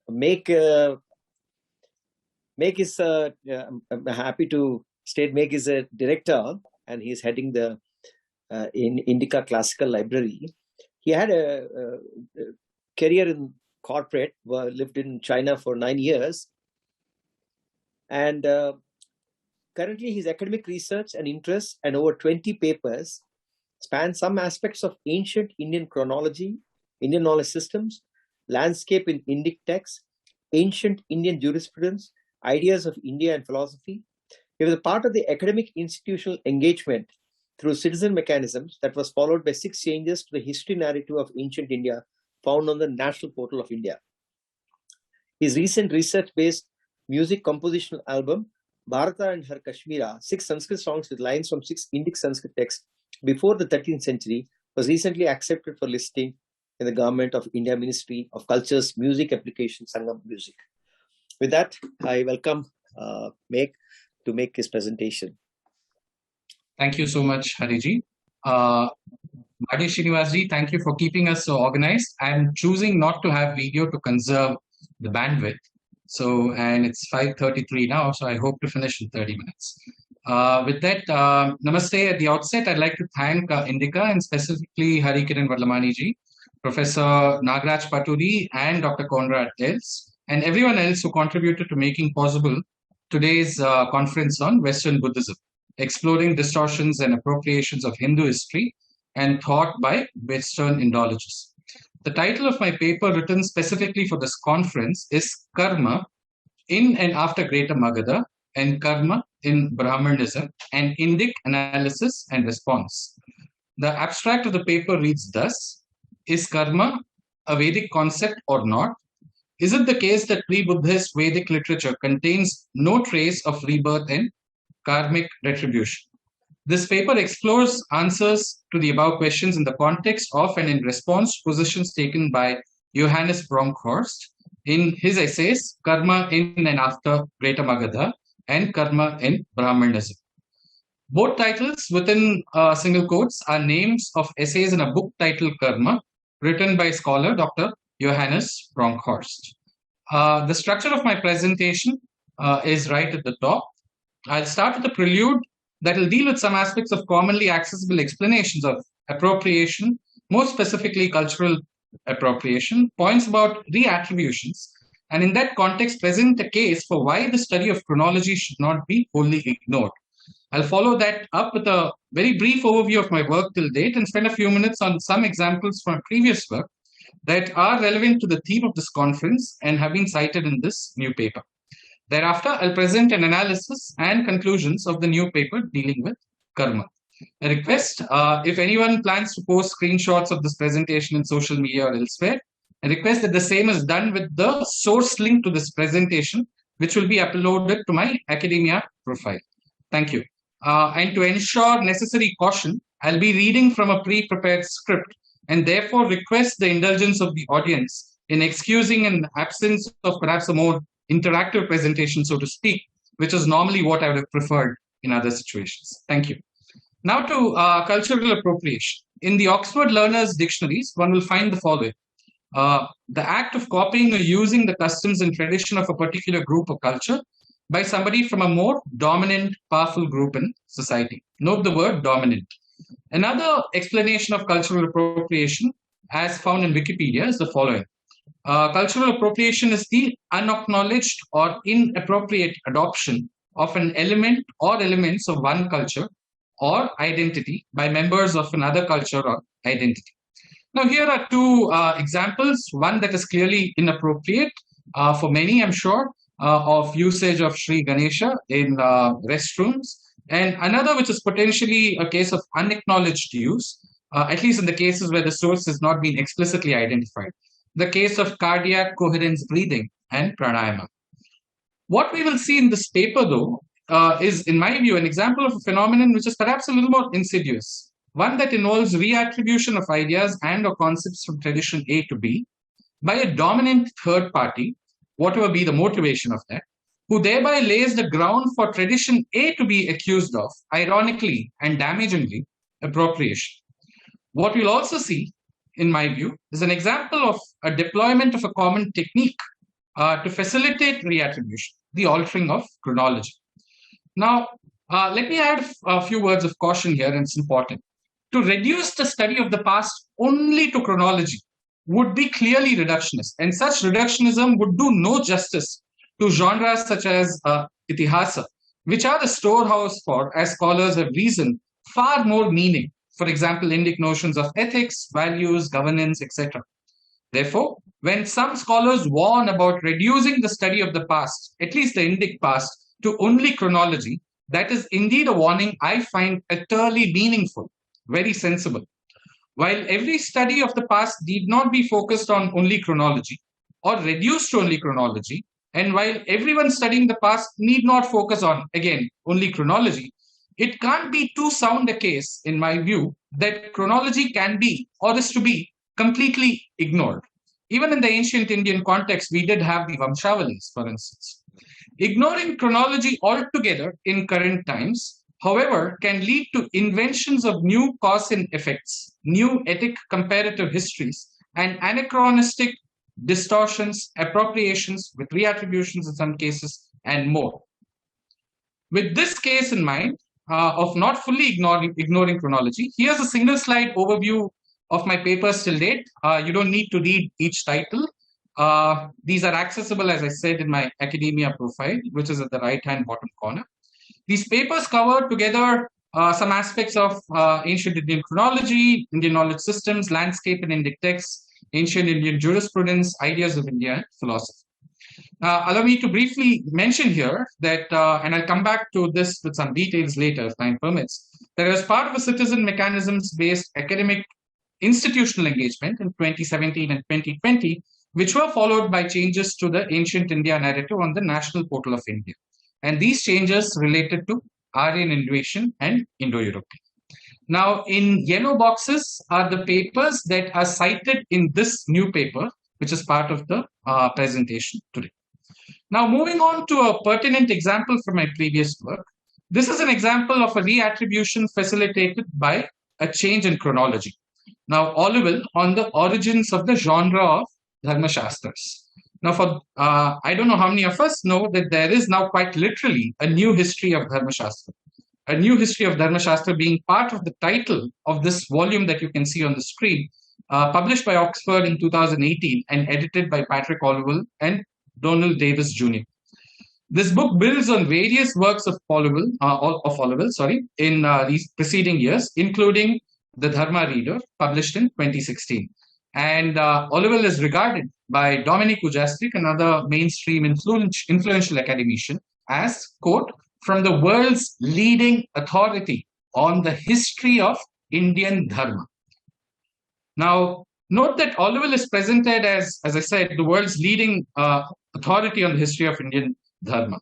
Megh is, I'm happy to state Megh is a director, and he's heading the Indica Classical Library. He had a career in corporate, lived in China for 9 years, and currently his academic research and interests and over 20 papers span some aspects of ancient Indian chronology, Indian knowledge systems, landscape in Indic texts, ancient Indian jurisprudence, ideas of India and philosophy. He was a part of the academic institutional engagement through citizen mechanisms that was followed by 6 changes to the history narrative of ancient India found on the National Portal of India. His recent research-based music compositional album, Bharata and Her Kashmira, 6 Sanskrit songs with lines from 6 Indic Sanskrit texts before the 13th century, was recently accepted for listing in the Government of India Ministry of Culture's Music Application Sangam Music. With that, I welcome Megh to make his presentation. Thank you so much, Hariji. Madi Srinivasji, thank you for keeping us so organized. I'm choosing not to have video to conserve the bandwidth. So, and it's 5:33 now, so I hope to finish in 30 minutes. With that, namaste. At the outset, I'd like to thank Indica and specifically Hari Kiran Vadlamani ji, Professor Nagraj Paturi, and Dr. Conrad Els, and everyone else who contributed to making possible today's conference on Western Buddhism, exploring distortions and appropriations of Hindu history and thought by Western Indologists. The title of my paper written specifically for this conference is Karma in and after Greater Magadha and Karma in Brahmanism, an Indic analysis and response. The abstract of the paper reads thus: is karma a Vedic concept or not? Is it the case that pre-Buddhist Vedic literature contains no trace of rebirth and karmic retribution? This paper explores answers to the above questions in the context of and in response to positions taken by Johannes Bronkhorst in his essays Karma in and after Greater Magadha and Karma in Brahmanism. Both titles within single quotes are names of essays in a book titled Karma, written by scholar Dr. Johannes Bronkhorst. The structure of my presentation is right at the top. I'll start with a prelude that will deal with some aspects of commonly accessible explanations of appropriation, more specifically cultural appropriation, points about reattributions, and in that context present a case for why the study of chronology should not be wholly ignored. I'll follow that up with a very brief overview of my work till date and spend a few minutes on some examples from previous work that are relevant to the theme of this conference and have been cited in this new paper. Thereafter, I'll present an analysis and conclusions of the new paper dealing with karma. A request, if anyone plans to post screenshots of this presentation in social media or elsewhere, a request that the same is done with the source link to this presentation, which will be uploaded to my academia profile. Thank you. And to ensure necessary caution, I'll be reading from a pre-prepared script and therefore request the indulgence of the audience in excusing an absence of perhaps a more interactive presentation, so to speak, which is normally what I would have preferred in other situations. Thank you. Now to cultural appropriation. In the Oxford Learners' Dictionaries, one will find the following. The act of copying or using the customs and tradition of a particular group or culture by somebody from a more dominant, powerful group in society. Note the word dominant. Another explanation of cultural appropriation, as found in Wikipedia, is the following. Cultural appropriation is the unacknowledged or inappropriate adoption of an element or elements of one culture or identity by members of another culture or identity. Now, here are two examples. One that is clearly inappropriate for many, I'm sure, of usage of Sri Ganesha in restrooms, and another which is potentially a case of unacknowledged use, at least in the cases where the source has not been explicitly identified. The case of cardiac coherence breathing and pranayama. What we will see in this paper, though, is, in my view, an example of a phenomenon which is perhaps a little more insidious, one that involves reattribution of ideas and or concepts from tradition A to B by a dominant third party, whatever be the motivation of that, who thereby lays the ground for tradition A to be accused of, ironically and damagingly, appropriation. What we'll also see in my view, is an example of a deployment of a common technique to facilitate reattribution, the altering of chronology. Now, let me add a few words of caution here, and it's important. To reduce the study of the past only to chronology would be clearly reductionist, and such reductionism would do no justice to genres such as itihasa, which are the storehouse for, as scholars have reasoned, far more meaning. For example, Indic notions of ethics, values, governance, etc. Therefore, when some scholars warn about reducing the study of the past, at least the Indic past, to only chronology, that is indeed a warning I find utterly meaningful, very sensible. While every study of the past need not be focused on only chronology or reduced to only chronology, and while everyone studying the past need not focus on, again, only chronology, it can't be too sound a case, in my view, that chronology can be or is to be completely ignored. Even in the ancient Indian context, we did have the Vamshavalis, for instance. Ignoring chronology altogether in current times, however, can lead to inventions of new cause and effects, new ethic comparative histories, and anachronistic distortions, appropriations, with reattributions in some cases, and more. With this case in mind, of not fully ignoring chronology, here's a single slide overview of my papers till date. You don't need to read each title. These are accessible, as I said, in my academia profile, which is at the right-hand bottom corner. These papers cover together some aspects of ancient Indian chronology, Indian knowledge systems, landscape and Indic texts, ancient Indian jurisprudence, ideas of India, and philosophy. Allow me to briefly mention here that, and I'll come back to this with some details later if time permits, that as part of a citizen mechanisms-based academic institutional engagement in 2017 and 2020, which were followed by changes to the ancient India narrative on the National Portal of India. And these changes related to Aryan invasion and Indo-European. Now, in yellow boxes are the papers that are cited in this new paper, which is part of the presentation today. Now, moving on to a pertinent example from my previous work. This is an example of a reattribution facilitated by a change in chronology. Now, Olival on the origins of the genre of Dharmashastras. Now, for I don't know how many of us know that there is now quite literally a new history of Dharmashastra. A new history of Dharmashastra being part of the title of this volume that you can see on the screen, published by Oxford in 2018 and edited by Patrick Olival and Donald Davis Jr. This book builds on various works of Olival, in these preceding years, including The Dharma Reader, published in 2016. And Olival is regarded by Dominic Ujastrik, another mainstream influential academician, as, quote, from the world's leading authority on the history of Indian Dharma. Now, note that Olival is presented as I said, the world's leading authority on the history of Indian Dharma.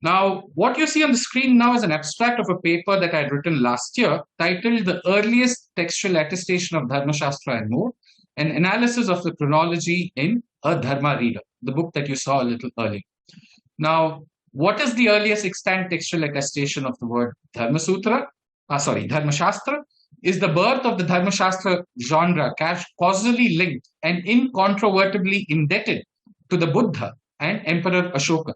Now, what you see on the screen now is an abstract of a paper that I had written last year titled The Earliest Textual Attestation of Dharma Shastra and More, an analysis of the chronology in A Dharma Reader, the book that you saw a little earlier. Now, what is the earliest extant textual attestation of the word Dharma Shastra? Is the birth of the Dharma Shastra genre causally linked and incontrovertibly indebted to the Buddha and Emperor Ashoka.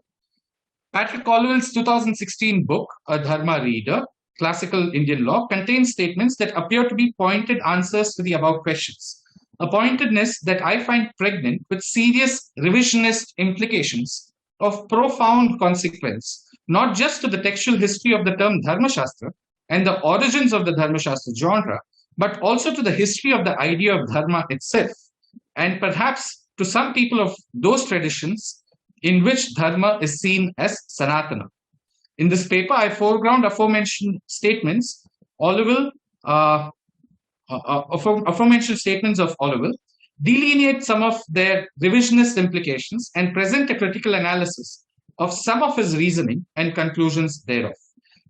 Patrick Olival's 2016 book, A Dharma Reader, Classical Indian Law, contains statements that appear to be pointed answers to the above questions. A pointedness that I find pregnant with serious revisionist implications of profound consequence, not just to the textual history of the term Dharma Shastra and the origins of the Dharma Shastra genre, but also to the history of the idea of Dharma itself, and perhaps to some people of those traditions in which Dharma is seen as Sanatana. In this paper, I foreground aforementioned statements, aforementioned statements of Olival, delineate some of their revisionist implications, and present a critical analysis of some of his reasoning and conclusions thereof.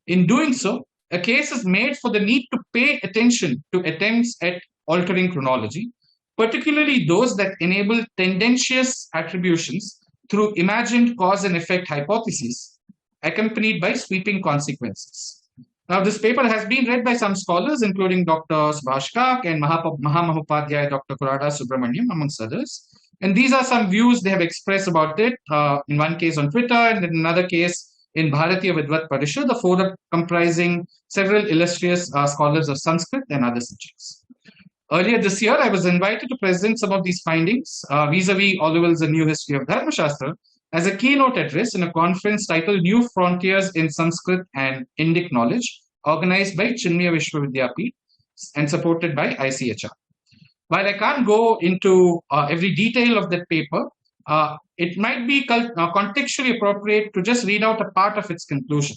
In doing so, a case is made for the need to pay attention to attempts at altering chronology, particularly those that enable tendentious attributions through imagined cause and effect hypotheses, accompanied by sweeping consequences. Now, this paper has been read by some scholars, including Dr. Subhash Kak and Mahamahopadhyay, Dr. Kuradasubramaniam, amongst others. And these are some views they have expressed about it, in one case on Twitter, and in another case in Bharatiya Vidvat Parishad, the forum comprising several illustrious scholars of Sanskrit and other subjects. Earlier this year, I was invited to present some of these findings vis-a-vis Orwell's A New History of Dharma Shastra as a keynote address in a conference titled New Frontiers in Sanskrit and Indic Knowledge, organized by Chinmaya Vishwavidyapeeth and supported by ICHR. While I can't go into every detail of that paper, it might be contextually appropriate to just read out a part of its conclusion.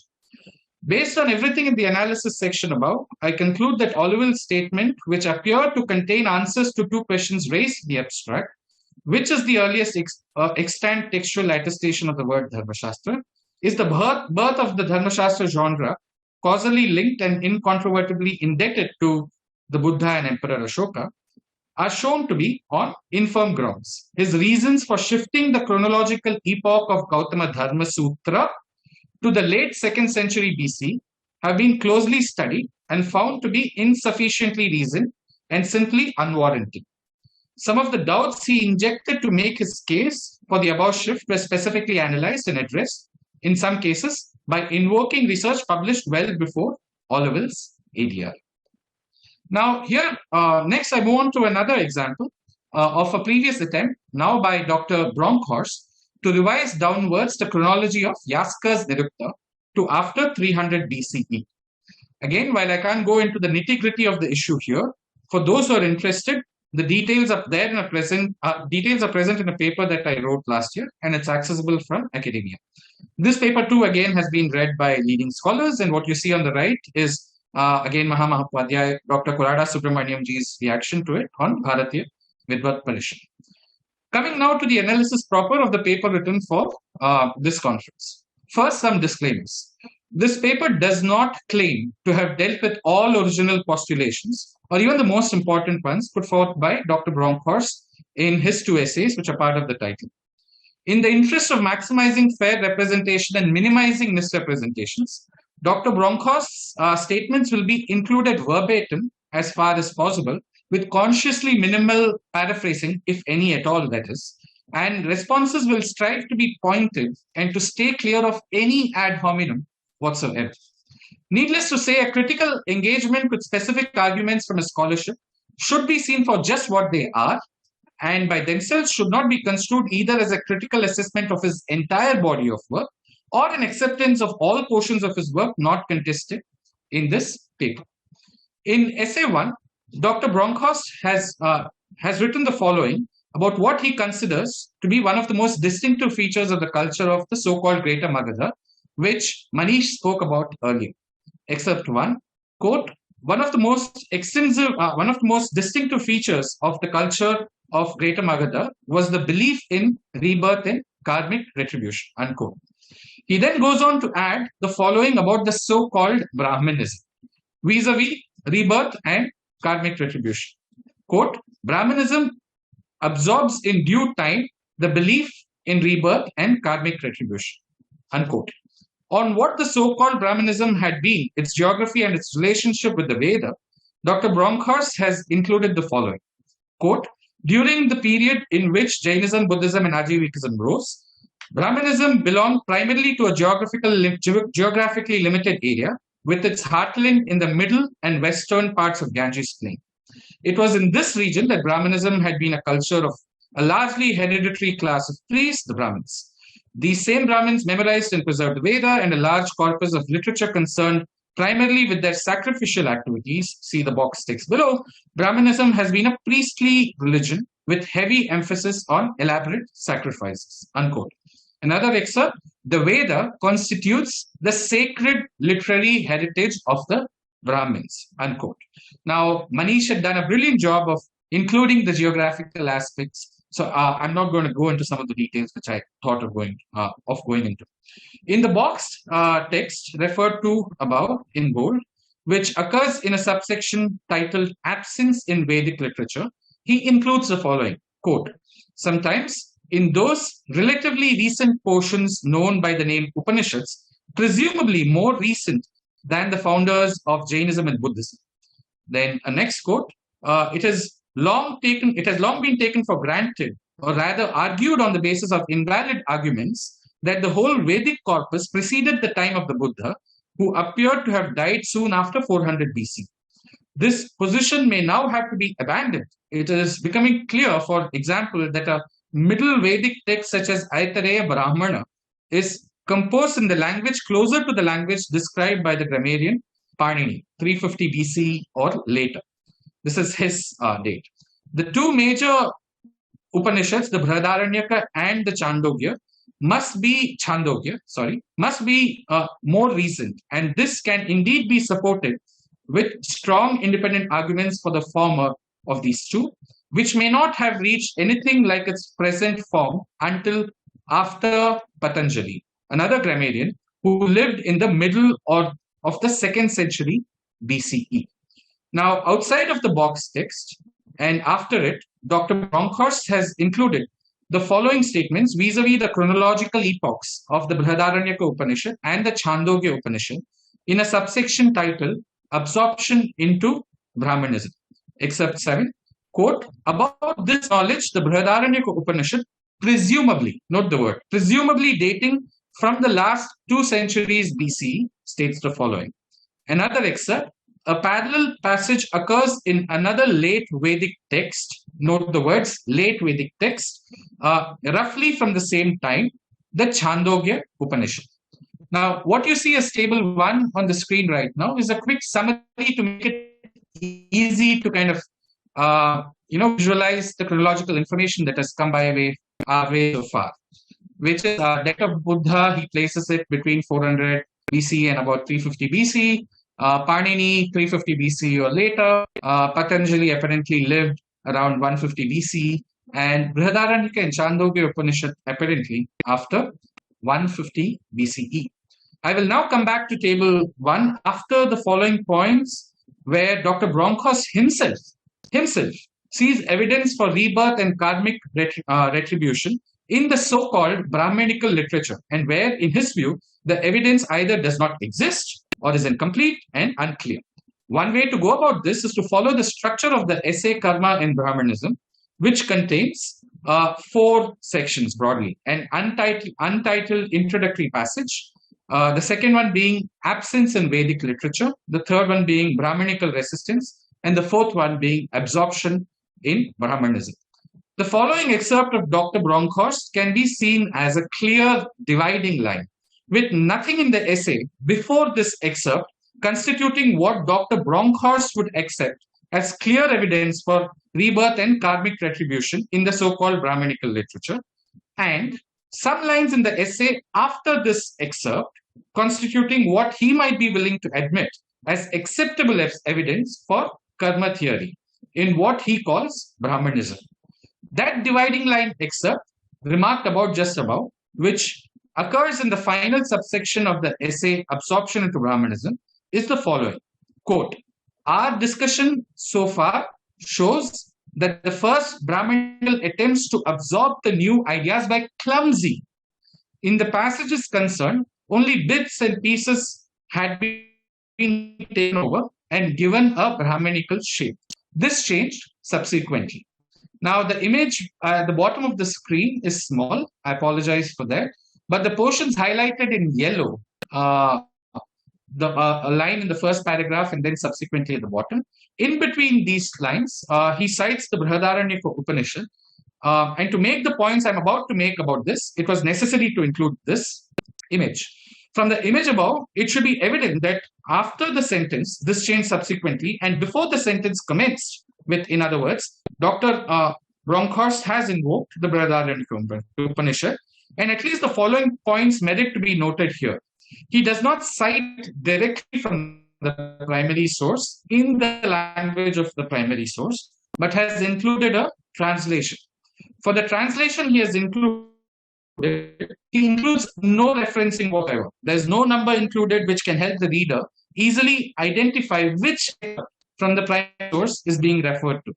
Based on everything in the analysis section above, I conclude that Orwell's statement, which appeared to contain answers to two questions raised in the abstract, which is the earliest extant textual attestation of the word Dharmashastra, is the birth of the Dharmashastra genre, causally linked and incontrovertibly indebted to the Buddha and Emperor Ashoka, are shown to be on infirm grounds. His reasons for shifting the chronological epoch of Gautama Dharma Sutra to the late 2nd century BC have been closely studied and found to be insufficiently reasoned and simply unwarranted. Some of the doubts he injected to make his case for the above shift were specifically analyzed and addressed, in some cases, by invoking research published well before Orwell's ADR. Now, here, next I move on to another example of a previous attempt, now by Dr. Bronkhorst, to revise downwards the chronology of Yaska's Nirukta to after 300 BCE. Again, while I can't go into the nitty-gritty of the issue here, for those who are interested, the details are there in a present in a paper that I wrote last year, and it's accessible from academia. This paper too, again, has been read by leading scholars, and what you see on the right is again Mahamahopadhyay, Dr. Kuradasubramaniamji's reaction to it on Bharatiya Vidvat Parishad. Coming now to the analysis proper of the paper written for this conference. First, some disclaimers. This paper does not claim to have dealt with all original postulations or even the most important ones put forth by Dr. Bronkhorst in his two essays, which are part of the title. In the interest of maximizing fair representation and minimizing misrepresentations, Dr. Bronkhorst's statements will be included verbatim as far as possible, with consciously minimal paraphrasing, if any at all, that is, and responses will strive to be pointed and to stay clear of any ad hominem whatsoever. Needless to say, a critical engagement with specific arguments from a scholarship should be seen for just what they are, and by themselves should not be construed either as a critical assessment of his entire body of work or an acceptance of all portions of his work not contested in this paper. In Essay 1, Dr. Bronkhorst has written the following about what he considers to be one of the most distinctive features of the culture of the so-called Greater Magadha, which Manish spoke about earlier. Excerpt 1, quote, one of the most distinctive features of the culture of Greater Magadha was the belief in rebirth and karmic retribution, unquote. He then goes on to add the following about the so-called Brahmanism, vis-a-vis rebirth and karmic retribution. Quote, Brahmanism absorbs in due time the belief in rebirth and karmic retribution, unquote. On what the so-called Brahmanism had been, its geography and its relationship with the Veda, Dr. Bronkhorst has included the following. Quote, during the period in which Jainism, Buddhism, and Ajivikism rose, Brahmanism belonged primarily to a geographically limited area, with its heartland in the middle and western parts of Ganges Plain. It was in this region that Brahmanism had been a culture of a largely hereditary class of priests, the Brahmins. These same Brahmins memorized and preserved the Veda and a large corpus of literature concerned primarily with their sacrificial activities. See the box text below. Brahmanism has been a priestly religion with heavy emphasis on elaborate sacrifices, unquote. Another excerpt, the Veda constitutes the sacred literary heritage of the Brahmins, unquote. Now, Manish had done a brilliant job of including the geographical aspects. So I'm not going to go into some of the details which I thought of going into. In the boxed text referred to above in bold, which occurs in a subsection titled Absence in Vedic Literature, he includes the following, quote, sometimes in those relatively recent portions known by the name Upanishads, presumably more recent than the founders of Jainism and Buddhism. Then a next quote, it has long been taken for granted, or rather argued on the basis of invalid arguments, that the whole Vedic corpus preceded the time of the Buddha, who appeared to have died soon after 400 BC. This position may now have to be abandoned. It is becoming clear, for example, that a Middle Vedic text such as Aitareya Brahmana is composed in the language closer to the language described by the grammarian Panini, 350 BC or later. This is his date. The two major Upanishads, the Brihadaranyaka and the Chandogya, must be more recent, and this can indeed be supported with strong independent arguments for the former of these two, which may not have reached anything like its present form until after Patanjali, another grammarian who lived in the middle of the 2nd century BCE. Now, outside of the box text and after it, Dr. Bronkhorst has included the following statements vis-a-vis the chronological epochs of the Brihadaranyaka Upanishad and the Chandogya Upanishad in a subsection titled Absorption into Brahmanism. Excerpt 7, quote, about this knowledge, the Brihadaranyaka Upanishad, presumably, note the word, presumably dating from the last 2 centuries BC, states the following. Another excerpt, a parallel passage occurs in another late Vedic text, note the words, late Vedic text, roughly from the same time, the Chandogya Upanishad. Now, what you see as table 1 on the screen right now is a quick summary to make it easy to kind of, visualize the chronological information that has come our way so far, which is death of Buddha. He places it between 400 BC and about 350 BC. Panini, 350 BC or later. Patanjali apparently lived around 150 BC. And Brihadaranyaka and Chandogya Upanishad apparently after 150 BCE. I will now come back to table 1 after the following points, where Dr. Bronkhorst himself sees evidence for rebirth and karmic retribution in the so-called Brahmanical literature, and where, in his view, the evidence either does not exist or is incomplete and unclear. One way to go about this is to follow the structure of the essay Karma in Brahmanism, which contains 4 sections broadly: an untitled introductory passage, the second one being absence in Vedic literature, the third one being Brahmanical resistance, and the fourth one being absorption in Brahmanism. The following excerpt of Dr. Bronkhorst can be seen as a clear dividing line, with nothing in the essay before this excerpt constituting what Dr. Bronkhorst would accept as clear evidence for rebirth and karmic retribution in the so-called Brahmanical literature, and some lines in the essay after this excerpt constituting what he might be willing to admit as acceptable as evidence for karma theory in what he calls Brahmanism. That dividing line excerpt, remarked about just above, which occurs in the final subsection of the essay Absorption into Brahmanism, is the following, quote, our discussion so far shows that the first Brahmanical attempts to absorb the new ideas by clumsy. In the passages concerned, only bits and pieces had been taken over and given a Brahmanical shape. This changed subsequently. Now, the image at the bottom of the screen is small. I apologize for that. But the portions highlighted in yellow, a line in the first paragraph and then subsequently at the bottom, in between these lines, he cites the Brihadaranyaka Upanishad. And to make the points I'm about to make about this, it was necessary to include this image. From the image above, it should be evident that after the sentence, this changed subsequently, and before the sentence commenced with, in other words, Dr. Bronkhorst has invoked the Brihadaranyaka Upanishad, and at least the following points merit to be noted here. He does not cite directly from the primary source in the language of the primary source, but has included a translation. For the translation he includes no referencing whatever. There's no number included which can help the reader easily identify which from the primary source is being referred to.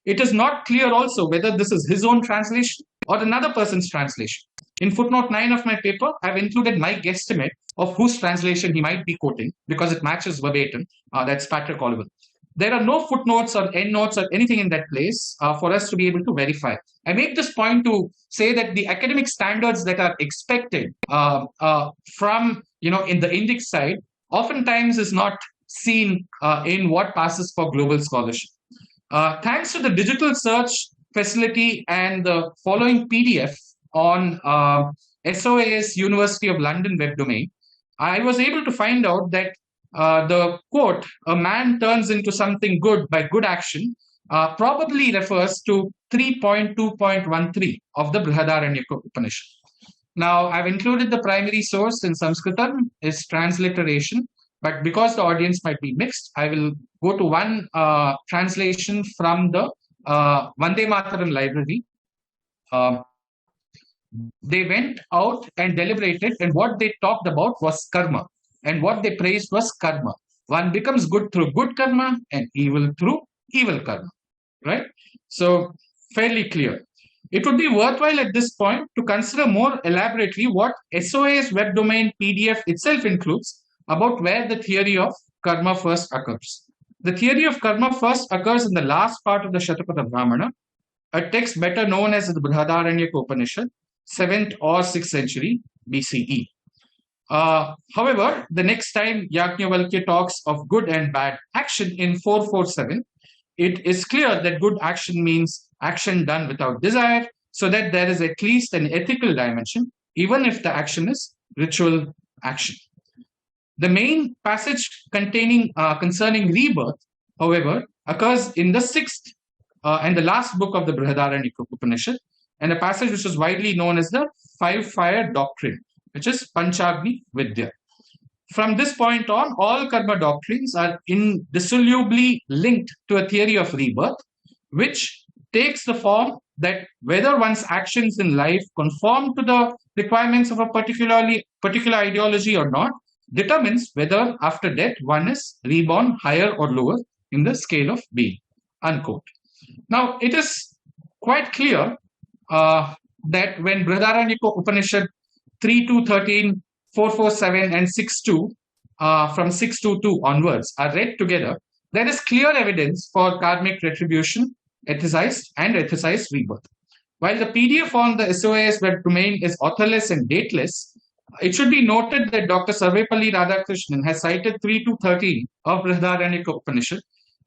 It is not clear also whether this is his own translation or another person's translation. in footnote 9 of my paper, I've included my guesstimate of whose translation he might be quoting because it matches verbatim. That's Patrick Oliver. There are no footnotes or endnotes or anything in that place for us to be able to verify. I make this point to say that the academic standards that are expected from, in the Indic side, oftentimes is not seen in what passes for global scholarship. Thanks to the digital search facility and the following PDF on SOAS University of London web domain, I was able to find out that the quote, "a man turns into something good by good action," probably refers to 3.2.13 of the Brihadaranyaka Upanishad. Now, I've included the primary source in Sanskritam, is transliteration, but because the audience might be mixed, I will go to one translation from the Vande Mataram library. They went out and deliberated, and what they talked about was karma. And what they praised was karma. One becomes good through good karma and evil through evil karma, right? So fairly clear. It would be worthwhile at this point to consider more elaborately what SOA's web domain PDF itself includes about where the theory of karma first occurs. The theory of karma first occurs in the last part of the Shatapada Brahmana, a text better known as the Brihadaranyaka Upanishad, 7th or 6th century BCE. However, the next time Yajnavalkya talks of good and bad action in 447, it is clear that good action means action done without desire, so that there is at least an ethical dimension, even if the action is ritual action. The main passage concerning rebirth, however, occurs in the 6th and the last book of the Brihadaranyaka Upanishad, and a passage which is widely known as the five-fire doctrine, which is Panchagni Vidya. From this point on, all karma doctrines are indissolubly linked to a theory of rebirth, which takes the form that whether one's actions in life conform to the requirements of a particular ideology or not, determines whether after death one is reborn higher or lower in the scale of being, unquote. Now, it is quite clear that when Brihadaranyaka Upanishad 3.2.13, 4.4.7, and 6.2, from 6.2.2 onwards are read together, there is clear evidence for karmic retribution, ethicized and ethicized rebirth. While the PDF on the SOAS web domain is authorless and dateless, it should be noted that Dr. Sarvepalli Radhakrishnan has cited 3.2.13 of Brihadaranyaka Upanishad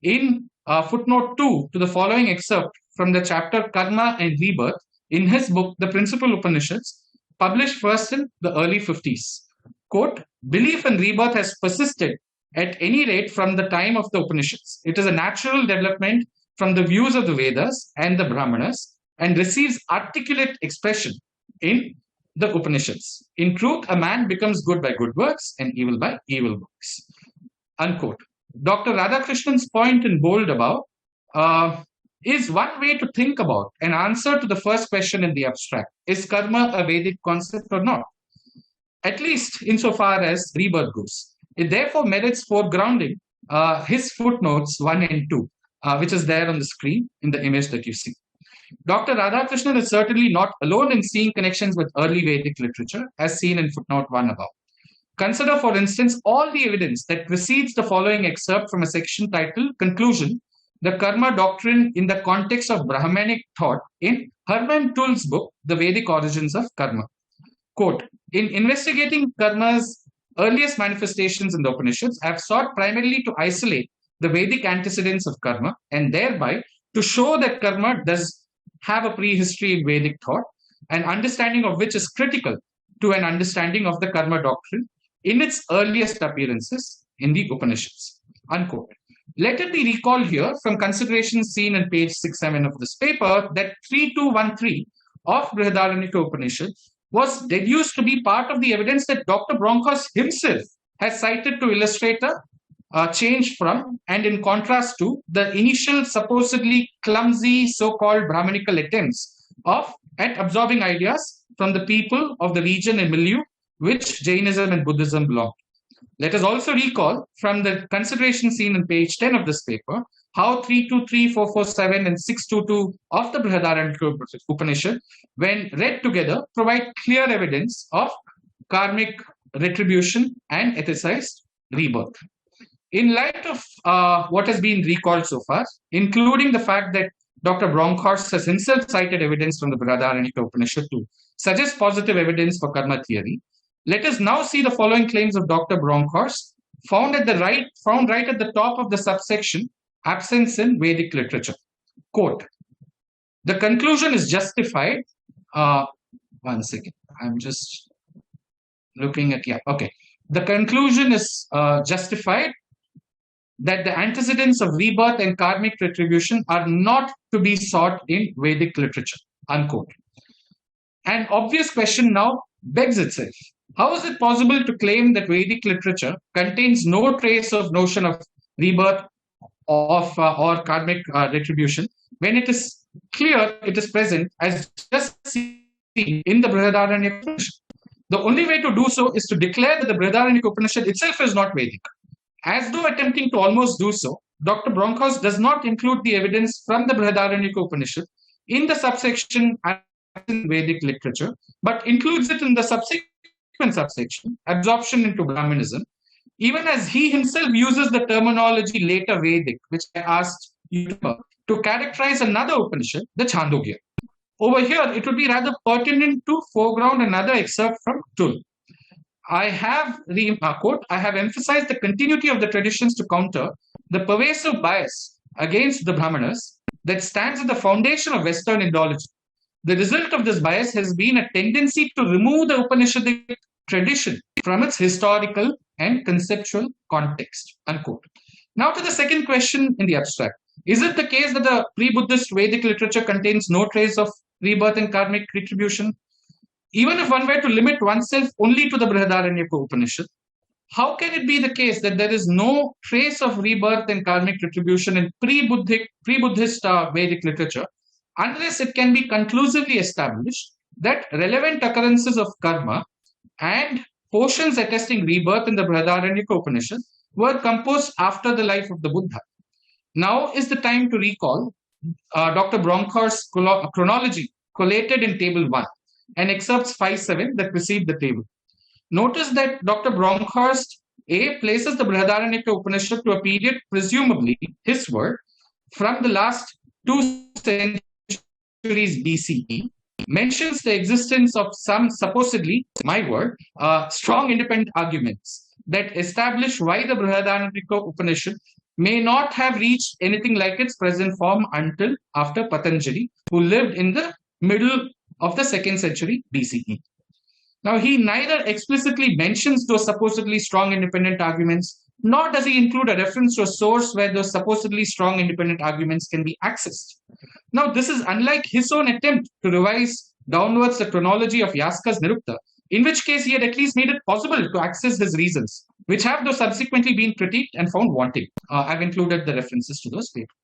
in footnote 2 to the following excerpt from the chapter Karma and Rebirth in his book, The Principal Upanishads, published first in the early 50s. Quote, "Belief in rebirth has persisted at any rate from the time of the Upanishads. It is a natural development from the views of the Vedas and the Brahmanas and receives articulate expression in the Upanishads. In truth, a man becomes good by good works and evil by evil works." Unquote. Dr. Radhakrishnan's point in bold above is one way to think about an answer to the first question in the abstract. Is karma a Vedic concept or not? At least insofar as rebirth goes. It therefore merits foregrounding his footnotes 1 and 2, which is there on the screen in the image that you see. Dr. Radhakrishnan is certainly not alone in seeing connections with early Vedic literature, as seen in footnote 1 above. Consider, for instance, all the evidence that precedes the following excerpt from a section titled Conclusion, the Karma Doctrine in the Context of Brahmanic Thought in Hermann Tull's book, The Vedic Origins of Karma. Quote, "In investigating karma's earliest manifestations in the Upanishads, I have sought primarily to isolate the Vedic antecedents of karma and thereby to show that karma does have a prehistory in Vedic thought, an understanding of which is critical to an understanding of the karma doctrine in its earliest appearances in the Upanishads." Unquote. Let it be recalled here from considerations seen in page 6-7 of this paper that 3.2.13 of Brihadaranyaka Upanishad was deduced to be part of the evidence that Dr. Bronkhorst himself has cited to illustrate a change from and in contrast to the initial supposedly clumsy so-called Brahmanical attempts at absorbing ideas from the people of the region and milieu which Jainism and Buddhism belong. Let us also recall from the consideration seen on page 10 of this paper how 323, 447, and 622 of the Brihadaranyaka Upanishad, when read together, provide clear evidence of karmic retribution and ethicized rebirth. In light of what has been recalled so far, including the fact that Dr. Bronkhorst has himself cited evidence from the Brihadaranyaka Upanishad to suggest positive evidence for karma theory, let us now see the following claims of Dr. Bronkhorst, found right at the top of the subsection absence in Vedic literature. Quote, the conclusion is justified. One second, I'm just looking at, okay. The conclusion is justified that the antecedents of rebirth and karmic retribution are not to be sought in Vedic literature, unquote. An obvious question now begs itself. How is it possible to claim that Vedic literature contains no trace of notion of rebirth or karmic retribution when it is clear it is present as just seen in the Brihadaranyaka Upanishad? The only way to do so is to declare that the Brihadaranyaka Upanishad itself is not Vedic. As though attempting to almost do so, Dr. Bronkhorst does not include the evidence from the Brihadaranyaka Upanishad in the subsection Vedic literature, but includes it in the subsequent subsection, absorption into Brahmanism, even as he himself uses the terminology later Vedic, which I asked you to characterize another Upanishad, the Chandogya. Over here, it would be rather pertinent to foreground another excerpt from Tul. I have emphasized the continuity of the traditions to counter the pervasive bias against the Brahmanas that stands at the foundation of Western Indology. The result of this bias has been a tendency to remove the Upanishadic tradition from its historical and conceptual context, unquote. Now to the second question in the abstract. Is it the case that the pre-Buddhist Vedic literature contains no trace of rebirth and karmic retribution? Even if one were to limit oneself only to the Brihadaranyaka Upanishad, how can it be the case that there is no trace of rebirth and karmic retribution in pre-Buddhist Vedic literature unless it can be conclusively established that relevant occurrences of karma and portions attesting rebirth in the Brihadaranyaka Upanishad were composed after the life of the Buddha? Now is the time to recall Dr. Bronkhorst's chronology collated in Table 1 and excerpts 5-7 that precede the table. Notice that Dr. Bronkhorst places the Brihadaranyaka Upanishad to a period, presumably his word, from the last 2 centuries BCE, mentions the existence of some supposedly, my word, strong independent arguments that establish why the Brihadaranyaka Upanishad may not have reached anything like its present form until after Patanjali, who lived in the middle of the 2nd century BCE. Now, he neither explicitly mentions those supposedly strong independent arguments, nor does he include a reference to a source where those supposedly strong independent arguments can be accessed. Now, this is unlike his own attempt to revise downwards the chronology of Yaska's Nirukta, in which case he had at least made it possible to access his reasons, which have though subsequently been critiqued and found wanting. I've included the references to those papers.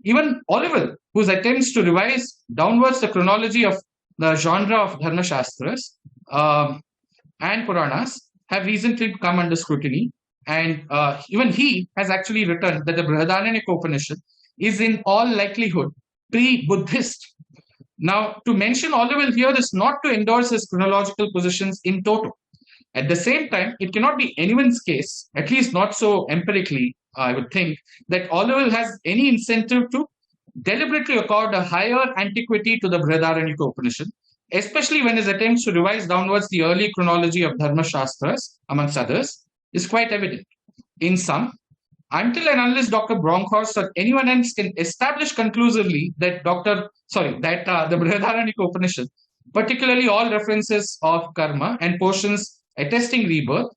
Even Oliver, whose attempts to revise downwards the chronology of the genre of Dharma Shastras and Puranas have recently come under scrutiny, and even he has actually written that the Brihadaranyaka Upanishad is in all likelihood pre-Buddhist. Now, to mention Oliver here is not to endorse his chronological positions in toto. At the same time, it cannot be anyone's case, at least not so empirically, I would think, that Oliver has any incentive to deliberately accord a higher antiquity to the Brihadaranyaka Upanishad, especially when his attempts to revise downwards the early chronology of Dharma Shastras, amongst others, is quite evident. In sum, until and unless Dr. Bronkhorst or anyone else can establish conclusively that the Brihadaranyaka Upanishad, particularly all references of karma and portions attesting rebirth,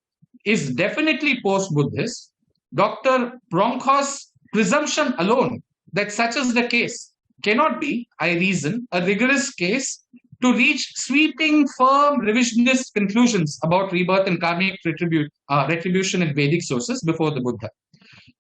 is definitely post-Buddhist, Dr. Bronkhorst's presumption alone that such is the case cannot be, I reason, a rigorous case to reach sweeping, firm, revisionist conclusions about rebirth and karmic retribution in Vedic sources before the Buddha.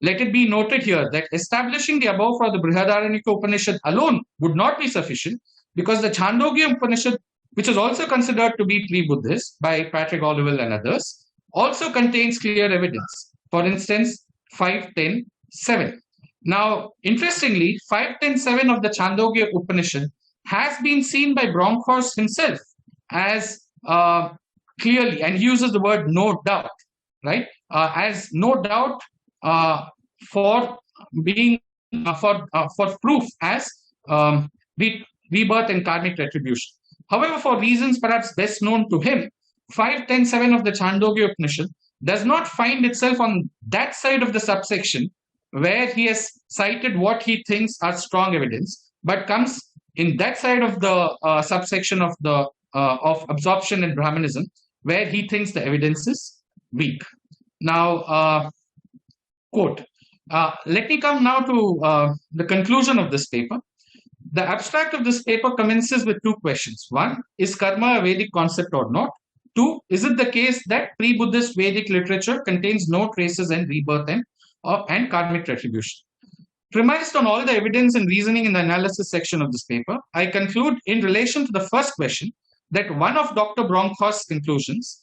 Let it be noted here that establishing the above for the Brihadaranyaka Upanishad alone would not be sufficient, because the Chandogya Upanishad, which is also considered to be pre-Buddhist by Patrick Olivelle and others, also contains clear evidence. For instance, 5.10.7. Now, interestingly, 5.10.7 of the Chandogya Upanishad has been seen by Bronkhorst himself as clearly, and he uses the word no doubt, right? As no doubt for being for proof as rebirth and karmic retribution. However, for reasons perhaps best known to him, 5.10.7 of the Chandogya Upanishad does not find itself on that side of the subsection where he has cited what he thinks are strong evidence, but comes in that side of the subsection of the of absorption and Brahmanism, where he thinks the evidence is weak. Now, quote. Let me come now to the conclusion of this paper. The abstract of this paper commences with two questions. One, is karma a Vedic concept or not? Two, is it the case that pre-Buddhist Vedic literature contains no traces in rebirth and karmic retribution? Premised on all the evidence and reasoning in the analysis section of this paper, I conclude in relation to the first question that one of Dr. Bronkhorst's conclusions,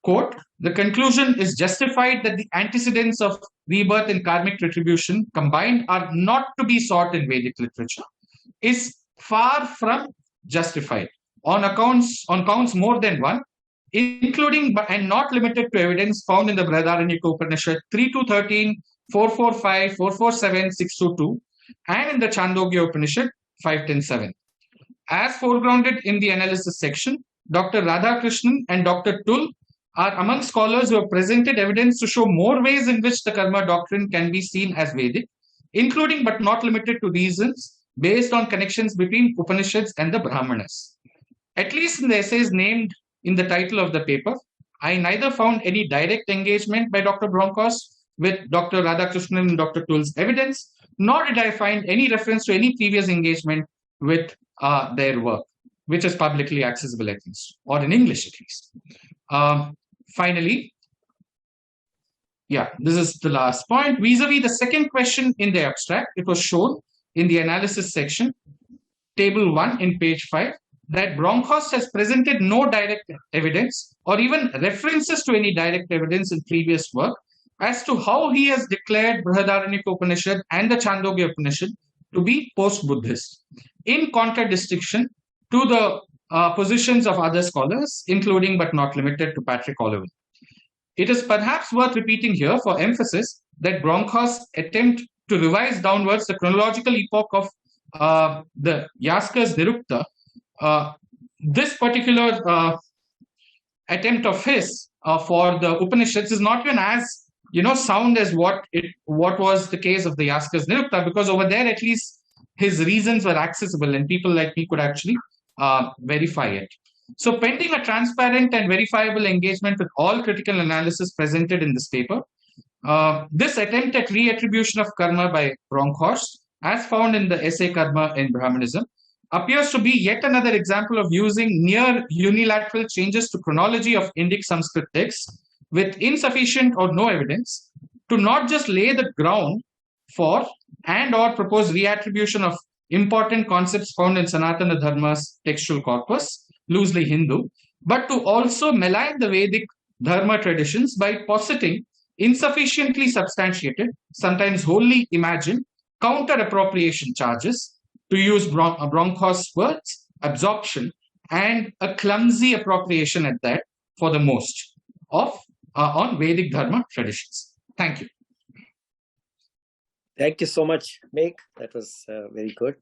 quote, the conclusion is justified that the antecedents of rebirth and karmic retribution combined are not to be sought in Vedic literature, is far from justified on counts more than one, including but and not limited to evidence found in the Brihadaranyaka Upanishad 3.2.13, 4.4.5, 4.4.7, 6.2.2, and in the Chandogya Upanishad 5.10.7. As foregrounded in the analysis section, Dr. Radhakrishnan and Dr. Tull are among scholars who have presented evidence to show more ways in which the karma doctrine can be seen as Vedic, including but not limited to reasons based on connections between Upanishads and the Brahmanas. At least in the essays named in the title of the paper, I neither found any direct engagement by Dr. Bronkhorst with Dr. Radhakrishnan and Dr. Tull's evidence, nor did I find any reference to any previous engagement with their work, which is publicly accessible at least, or in English at least. Finally, this is the last point. Vis-a-vis the second question in the abstract, it was shown in the analysis section, table 1 in page 5, that Bronkhorst has presented no direct evidence or even references to any direct evidence in previous work as to how he has declared Brihadaranyaka Upanishad and the Chandogya Upanishad to be post-Buddhist, in contradistinction to the positions of other scholars, including but not limited to Patrick Oliver. It is perhaps worth repeating here for emphasis that Bronkhorst's attempt to revise downwards the chronological epoch of the Yaska's Nirukta, this particular attempt of his for the Upanishads is not even as sound as what was the case of the Yaska's Nirukta, because over there at least his reasons were accessible and people like me could actually verify it. So pending a transparent and verifiable engagement with all critical analysis presented in this paper, this attempt at reattribution of karma by Bronkhorst, as found in the essay Karma in Brahmanism, appears to be yet another example of using near unilateral changes to chronology of Indic Sanskrit texts with insufficient or no evidence to not just lay the ground for and or propose reattribution of important concepts found in Sanatana Dharma's textual corpus, loosely Hindu, but to also malign the Vedic Dharma traditions by positing insufficiently substantiated, sometimes wholly imagined, counter-appropriation charges, to use Bronkhorst's words, absorption, and a clumsy appropriation at that, for the most, of on Vedic Dharma traditions. Thank you. Thank you so much, Megh. That was very good.